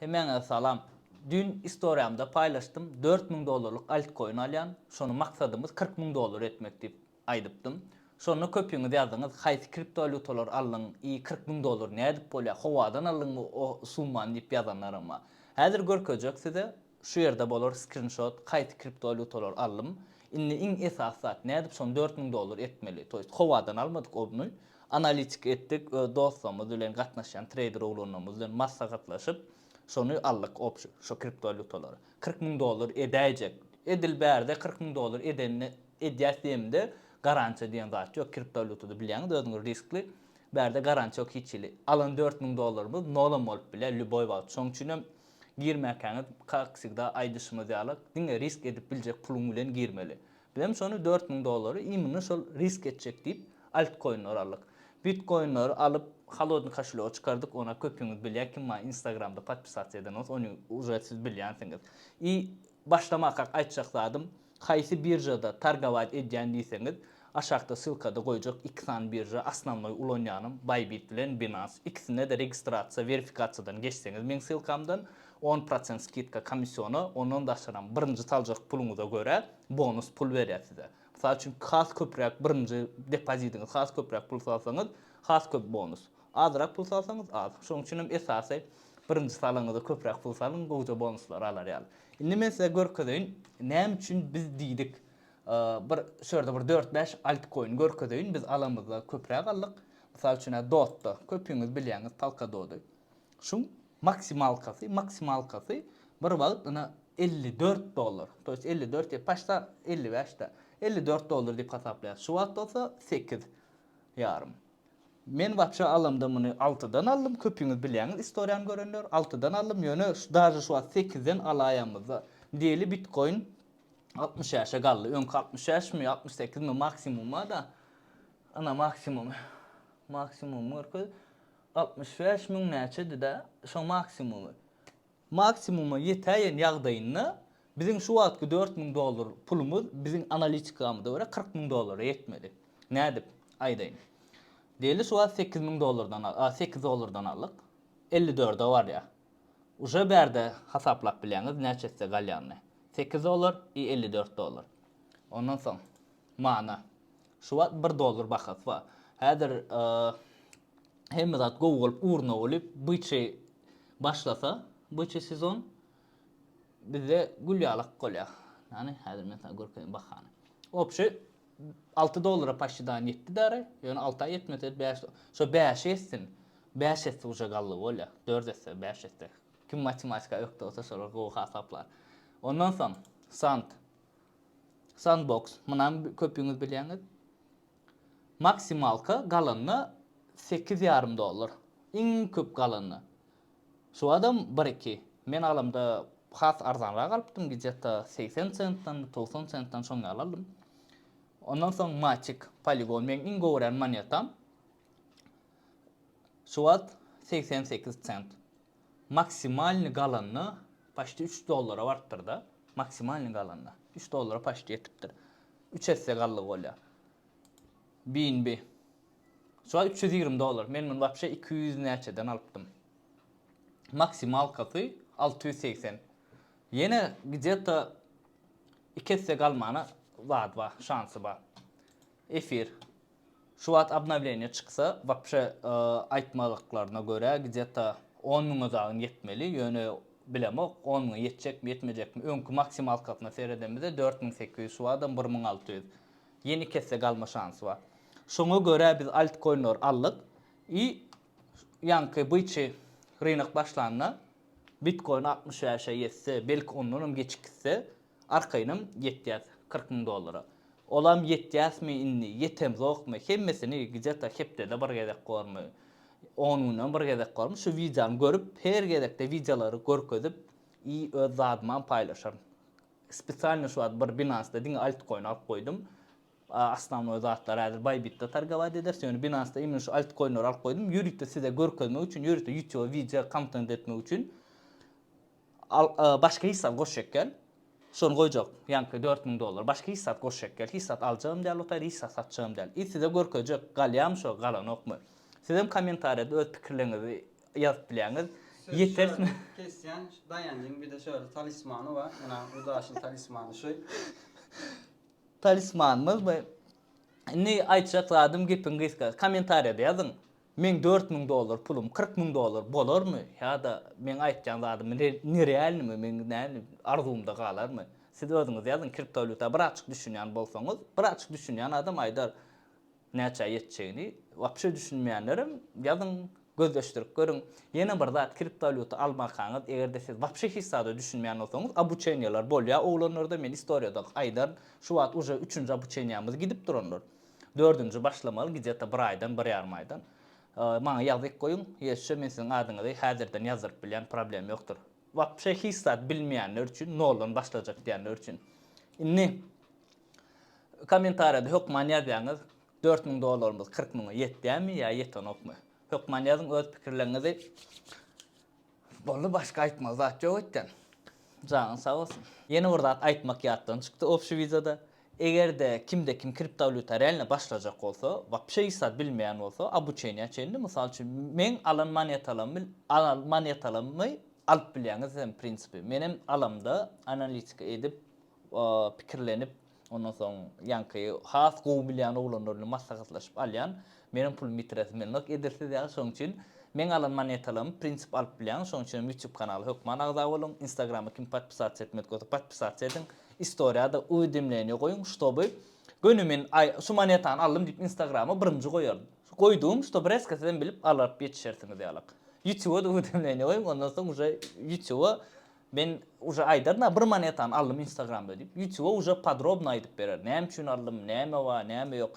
Hemen salam. Dün istoriyamda paylaştım. $4.000 altcoin alyan. Şonu maksadımız $40.000 etmek deyip aydıptım. Şonu köpüňiz ýazyňyz. Haýsy kriptovalutalar alın, $40.000 nädip bolýar? Howadan alın o summany diýip ýazanlarama. Häzir görkezek size şu ýerde bolar screenshot haýsy kriptovalutalar alym. Indi iň esas zat nädip şonu $4.000 etmeli. Toýst howadan almadyk onu. Analitik etdik, dostlarymyz bilen gatnaşan trader oglanlarymyz bilen maslahatlaşyp şonu aldyk şu kriptovalutaları. $40.000 edäjek. Edilbärde $40.000 edenini edýäslemde garantiýa diýen zat ýok. Kriptovalutada bilýäňiz özüňiz riskli. Bärde garantiýa ýok hiçili. Alan $4.000 nolam bolup bile lüboy wagt. Şoň üçin girmäkäňiz kaksigda aýdyşymy diýalyk. Diňe risk edip biljek puluň bilen girmeli. Bilem şonu $4.000 imini şol risk etjek diýip altcoin'lar aldyk. Bitcoin'ları alıp halodny kaşylagy çykardyk. Ona köpüňiz bilýär kim Instagramda podpisasiýa edeniz, onu ücretsiz bilýänsiňiz. Başlamakak aýtjak zadym, haýsy birjada targawat edýän diýseňiz, aşağıda sılkada goýjak 2 san birja, asnamnoy ulanýanym Bybit bilen Binance. İkisine de registrasiýa, verifikasiýadan geçseňiz, men sılkamdan 10% skitka komissionu, onun da aşaram birinji saljak puluňyza görä bonus pul berýär size. Misal üçin has köprek birinji depozitiňiz has köprek pul salsaňyz, has köp bonus. Azrak pul salsaňyz az. Şoň üçin esasy birinji salaňyzda köprek pul salyň, goýja bonuslar alar ýaly. Indi men size görkedeýin, näme üçin biz diýdik, bir şurada bir 4-5 altcoin görkedeýin, biz alamyzda köprek aldyk. Misal üçin DOT'da köpüňiz bilýäňiz Polkadot'da. Şu maksimalkasy bir wagt ana $54. Toýst 54 ýa başda 55'de. $54 diýip hasaplaýar. Şu wagt bolsa 8 ýarym. Men wapşa alamda muny 6-dan aldım. Köpüňiz bilýäňiz istoriýany görenler 6-dan aldım. Ýöne daşy şu 8-den alaýamyz. Diýeli Bitcoin 60 ýaşa galdy. Öňkü 60 ýaş mı 68 mi maksimuma da ana maksimum 65 min näçedi de şu maksimuma ýetäýän ýagdaýynda bizim şu wagtky $4.000 pulumuz bizim analitikamize görä $40.000 yetmeli. Nädip? Aýdaýyn. Diýeli şu $8.000'dan aldyk. 54'de var ya. Uje bärde hasaplap bilýäňiz näçesi galýany. $8 $54. Ondan soň mana şu $1 bahas var. Häzir hem zat Google urna olup bıçı başlasa, bıçı sezon bize gülýalyk bolýar. Yani häzir men sana görkeň bahany. Opşy $6 paşydan ýetdi däre, ýöne 6 ýetmedi 5. Şo 5 etsin. 5 etse uje gally bolýar. 4 etse 5 etse. Kim matematika ýokda olsa şolar gowy hasaplar. Ondan soň Sandbox, munan köpüňiz bilýäňiz. Maksimalka galanny $8.5. Iň köp galanny. Şu adam 1-2. Men alamda has arzanraak alypdym, gidjekde 80 centdan, 90 centdan şoňa alalım. Ondan soň Matic, Polygon, men iň gören monetam. Şu wagt 88 cent. Maksimalny galanny paşty $3 bartdyrda. Maksimalny galanny $3 paşty ýetipdir. 3 esse gally bolýar. BNB. Şu an $320. Men bunu wapşa 200 näçeden alypdym. Maksimal kasy 680. Yine gidjekde 2 esse galmana var, şansy bar. Efir. Şu wagt обновление çyksa, wapşa aýtmalyklaryna görä gidjekde 10 000 zagyn yetmeli. Ýöne bilemok 10 000 yetjek mi yetmejek mi? Öňkü maksimal kasyna seredemizde 4800, şu adam 1600. Yeni kesse galma şansy bar. Şoňa görä biz altcoin'lar aldyk. Ýanky bıçı rynek başlanna Bitcoin 60 ýaşa ýetse, belki ondan geçikse arkaýynam ýetýär $40.000. Olam ýetýäsmi indi, ýetemzokmy? Hemmesini gidjekde hepde bir gezek gormy? 10 günden bir gezek gormy? Şu videony görüp, her gezekde videolary görkezip, öz zadyma paýlaşarym. Spesialny şu wagt bir Binance'da diňe altcoin alyp goýdum. Asnamnoy zatlar häzir Bybit'de targawat eder. Ýöne Binance'da iň şu altcoin'lar alyp goýdum. Ýürükde size görkezmek üçin, ýürükde YouTube video content etmek üçin başka hissat goşjekkel. Şonu goýjak. Ýanky $4.000 başka hissat goşjekkel. Hissat aljağım däl, otary hissat satjağım däl. Size görkezek galýam şo galanokmy? Sizem kommentariýada öz pikirlerinizi ýazyp bilýäňiz. Yetersmi? Kesýän dayancın bir de şöyle talismanı var. Yani Udaş'ın talismanı şu. Talismanımız bu. Ne aytacak adım gipin gıyska. Komentariyada yazın. Men $4.000 pulum, $40.000 bolar mı? Ya da men aytcan adım nereal mi? Men näme arzumda galar mı? Siz özüňiz yazın kriptovalyuta bir açık düşünýän bolsaňyz, bir açık düşünýän adam aýdar näçe ýetçegini. Wapşe düşünmeýänlerim yazın gözleşdirip görün. Ýene bir zat kriptovalyuta almakaňyz, egerde siz wapşe hissada düşünmeýän bolsaňyz, abuçenýalar bolýar. Oglanlarda men istoriýada aýdar şu wagt uje 3-nji abuçenýamyz gidip duranlar. 4-nji başlamaly gidýärde 1 aýdan, 1,5 aýdan. Maňa ýazyp goýun, ýeşe men siziň adyňyzy häzirden ýazyryp bilýän problem ýokdur. Wapşe hissat bilmeýänler üçin, nolan başlajak diýenler üçin. Inni komentariyada hökman ýazýaňyz $4.000 $40.000 ýetdämi ýa ýetenokmy? Hökman ýazyň öz pikirlerinizi. Bolu başga aýtmaz zat ýok etden. Canın sağ olsun. Ýene bir zat aýtmak ýatdan çykdy opşy wizada. Egerde kimde kim kriptovalyuta realne başlajak bolsa, wapşe hissat bilmeýän bolsa, abuçenýa çenli mysal üçin men alan monetalarmy alyp bilýäňiz hem prinsipi. Menem alamda analitika edip, pikirlenip, ondan soň ýanky has gowy bilýän oglanlaryny maslahatlaşyp alýan, menem pul mitresmenlik edersiz ýa şoň üçin men alan monetalarmy prinsip alyp bilýän, şoň üçin YouTube kanaly hökman agza bolun, Instagrama kim podpisatsiya etmek bolsa podpisatsiya edin. Istoriýada uýdymleni goýun, ştoby gönümin şu monetany aldım diýip Instagrama birinji goýardy. Goýdum, ştoby reskaseden bilip alyp ýetişersiňiz diýalak. YouTube'a da uýdymleni goýun, ondan soň uje YouTube'a ben uje aýdarna bir monetany aldım Instagramda diýip YouTube'a uje podrobno aýdyp berer. Näme üçin aldım, näme wa, näme ýok.